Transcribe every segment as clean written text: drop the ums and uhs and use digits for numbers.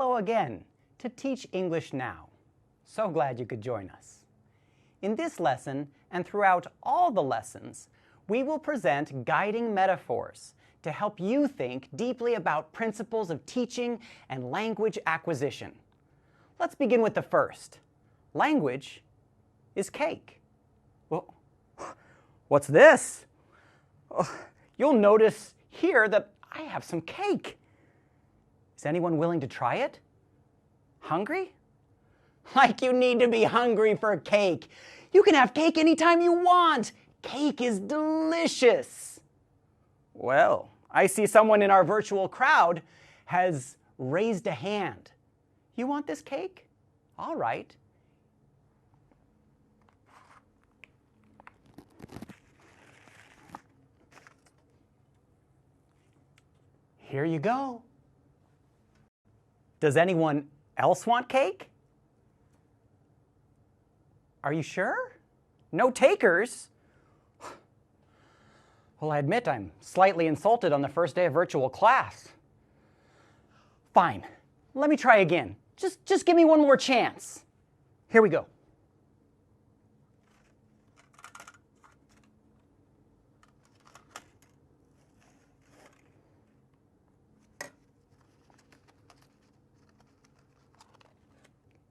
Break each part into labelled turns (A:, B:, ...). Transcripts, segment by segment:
A: Hello again to Teach English Now. So glad you could join us. In this lesson and throughout all the lessons, we will present guiding metaphors to help you think deeply about principles of teaching and language acquisition. Let's begin with the first. Language is cake. Well, what's this? You'll notice here that I have some cake. Is anyone willing to try it? Hungry? Like you need to be hungry for cake. You can have cake anytime you want. Cake is delicious. Well, I see someone in our virtual crowd has raised a hand. You want this cake? All right. Here you go. Does anyone else want cake? Are you sure? No takers? Well, I admit I'm slightly insulted on the first day of virtual class. Fine, let me try again. Just give me one more chance. Here we go.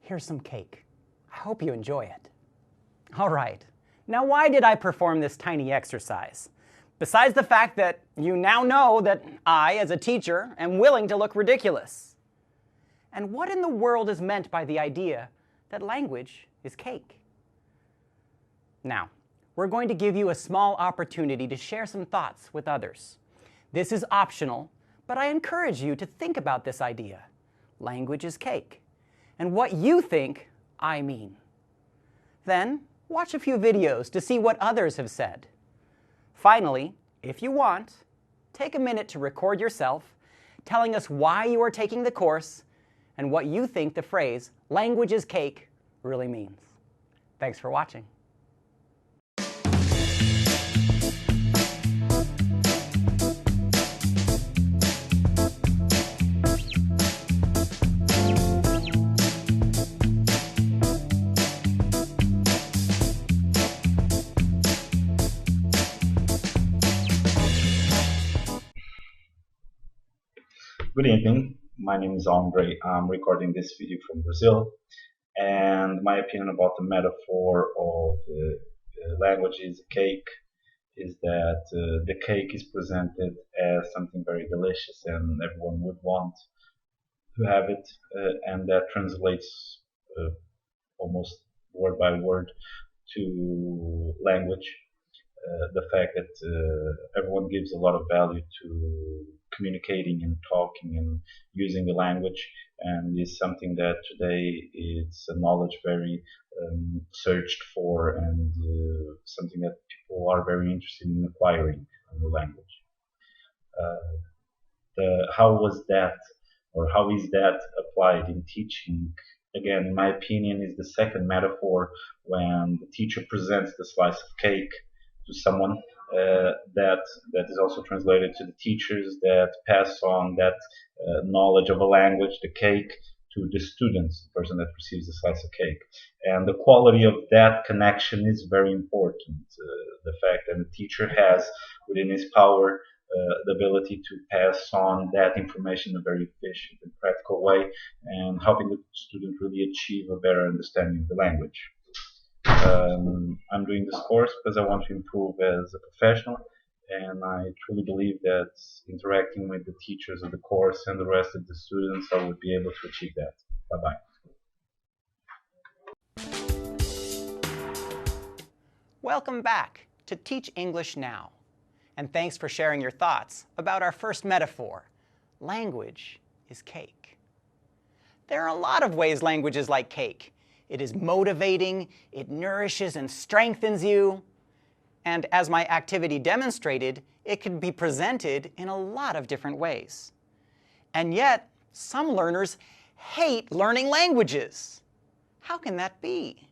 A: Here's some cake. I hope you enjoy it. All right, now why did I perform this tiny exercise? Besides the fact that you now know that I, as a teacher, am willing to look ridiculous. And what in the world is meant by the idea that language is cake? Now, we're going to give you a small opportunity to share some thoughts with others. This is optional, but I encourage you to think about this idea. Language is cake. And what you think I mean. Then, watch a few videos to see what others have said. Finally, if you want, take a minute to record yourself, telling us why you are taking the course and what you think the phrase, language is cake, really means. Thanks for watching.
B: Good evening, my name is Andre. I'm recording this video from Brazil, and my opinion about the metaphor of language is a cake is that the cake is presented as something very delicious and everyone would want to have it, and that translates almost word by word to language. The fact that everyone gives a lot of value to communicating and talking and using the language, and is something that today it's a knowledge very searched for, and something that people are very interested in acquiring a new language. How was that, or how is that applied in teaching? Again, in my opinion, is the second metaphor when the teacher presents the slice of cake to someone that is also translated to the teachers that pass on that knowledge of a language, the cake, to the students, the person that receives the slice of cake. And the quality of that connection is very important. The fact that the teacher has within his power the ability to pass on that information in a very efficient and practical way, and helping the student really achieve a better understanding of the language. I'm doing this course because I want to improve as a professional, and I truly believe that interacting with the teachers of the course and the rest of the students, I would be able to achieve that. Bye-bye.
A: Welcome back to Teach English Now, and thanks for sharing your thoughts about our first metaphor, language is cake. There are a lot of ways language is like cake. It is motivating, it nourishes and strengthens you, and as my activity demonstrated, it can be presented in a lot of different ways. And yet, some learners hate learning languages. How can that be?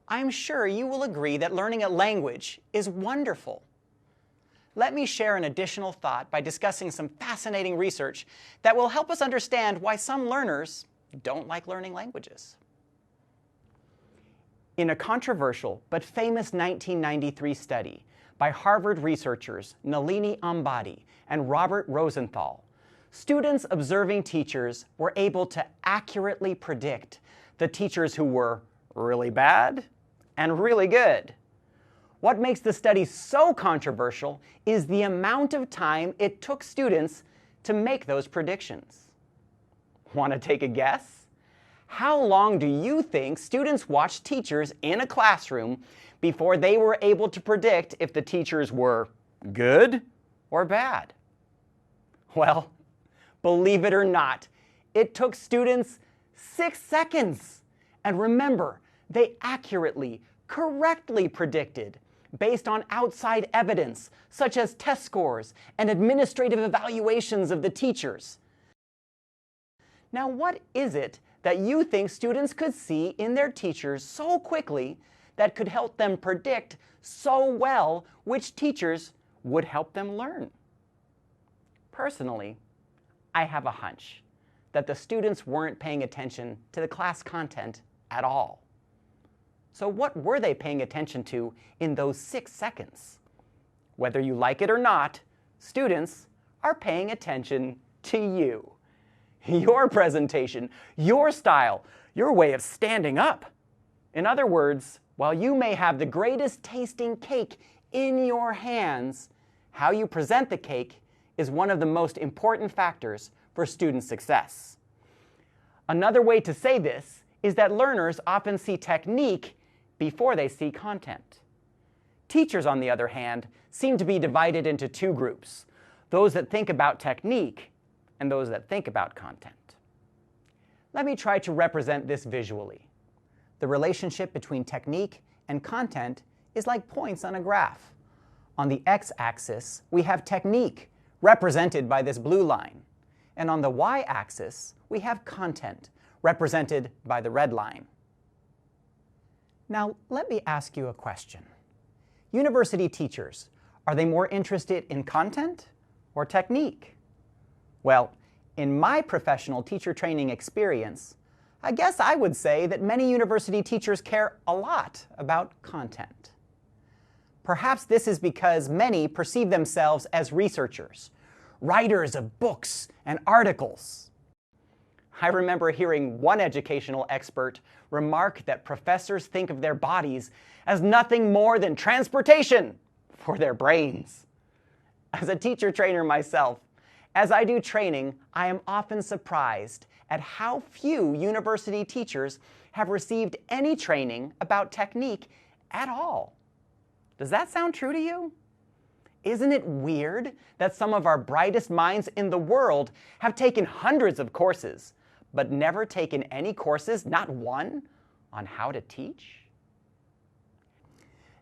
A: I'm sure you will agree that learning a language is wonderful. let me share an additional thought by discussing some fascinating research that will help us understand why some learners don't like learning languages. In a controversial but famous 1993 study by Harvard researchers Nalini Ambady and Robert Rosenthal, students observing teachers were able to accurately predict the teachers who were really bad and really good. What makes the study so controversial is the amount of time it took students to make those predictions. Want to take a guess? How long do you think students watched teachers in a classroom before they were able to predict if the teachers were good or bad? Well, believe it or not, it took students 6 seconds. And remember, they accurately, correctly predicted based on outside evidence, such as test scores and administrative evaluations of the teachers. Now, what is it that you think students could see in their teachers so quickly that could help them predict so well which teachers would help them learn? Personally, I have a hunch that the students weren't paying attention to the class content at all. So what were they paying attention to in those 6 seconds? Whether you like it or not, students are paying attention to you. Your presentation, your style, your way of standing up. In other words, while you may have the greatest tasting cake in your hands, how you present the cake is one of the most important factors for student success. Another way to say this is that learners often see technique before they see content. Teachers, on the other hand, seem to be divided into two groups, those that think about technique and those that think about content. Let me try to represent this visually. The relationship between technique and content is like points on a graph. On the x-axis, we have technique, represented by this blue line. And on the y-axis, we have content, represented by the red line. Now, let me ask you a question. University teachers, are they more interested in content or technique? Well, in my professional teacher training experience, I guess I would say that many university teachers care a lot about content. Perhaps this is because many perceive themselves as researchers, writers of books and articles. I remember hearing one educational expert remark that professors think of their bodies as nothing more than transportation for their brains. As a teacher trainer myself, as I do training, I am often surprised at how few university teachers have received any training about technique at all. Does that sound true to you? Isn't it weird that some of our brightest minds in the world have taken hundreds of courses, but never taken any courses, not one, on how to teach?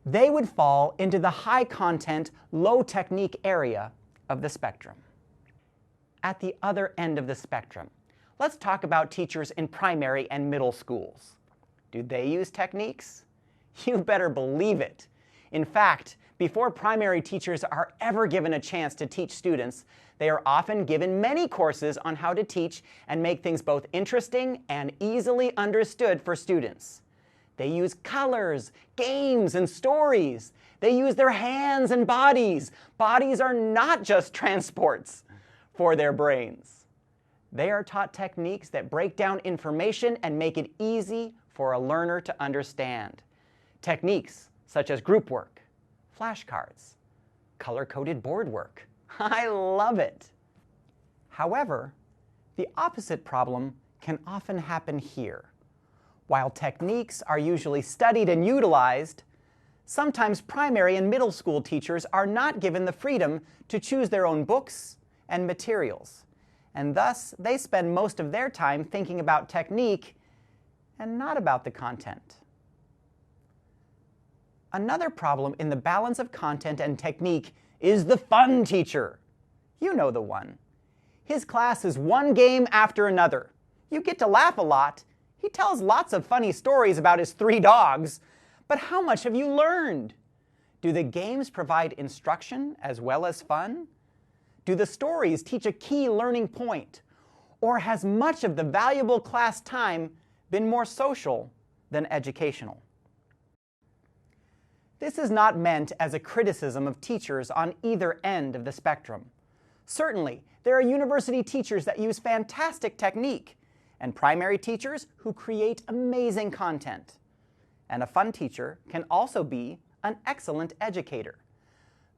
A: They would fall into the high content, low technique area of the spectrum. At the other end of the spectrum, let's talk about teachers in primary and middle schools. Do they use techniques? You better believe it. In fact, before primary teachers are ever given a chance to teach students, they are often given many courses on how to teach and make things both interesting and easily understood for students. They use colors, games, and stories. They use their hands and bodies. Bodies are not just transports for their brains. They are taught techniques that break down information and make it easy for a learner to understand. Techniques such as group work, flashcards, color-coded board work. I love it. However, the opposite problem can often happen here. While techniques are usually studied and utilized, sometimes primary and middle school teachers are not given the freedom to choose their own books and materials, and thus they spend most of their time thinking about technique and not about the content. Another problem in the balance of content and technique is the fun teacher. You know the one. His class is one game after another. You get to laugh a lot. He tells lots of funny stories about his 3 dogs. But how much have you learned? Do the games provide instruction as well as fun? Do the stories teach a key learning point? Or has much of the valuable class time been more social than educational? This is not meant as a criticism of teachers on either end of the spectrum. Certainly, there are university teachers that use fantastic technique, and primary teachers who create amazing content. And a fun teacher can also be an excellent educator.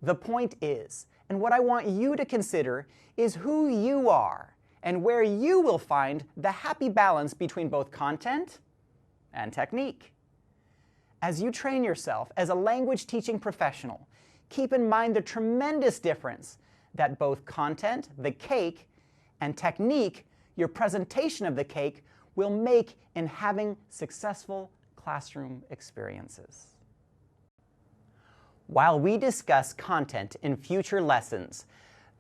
A: The point is, and what I want you to consider, is who you are and where you will find the happy balance between both content and technique. As you train yourself as a language teaching professional, keep in mind the tremendous difference that both content, the cake, and technique, your presentation of the cake, will make in having successful classroom experiences. While we discuss content in future lessons,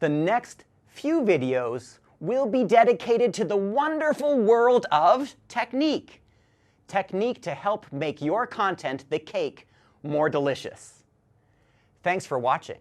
A: the next few videos will be dedicated to the wonderful world of technique. Technique to help make your content, the cake, more delicious. Thanks for watching.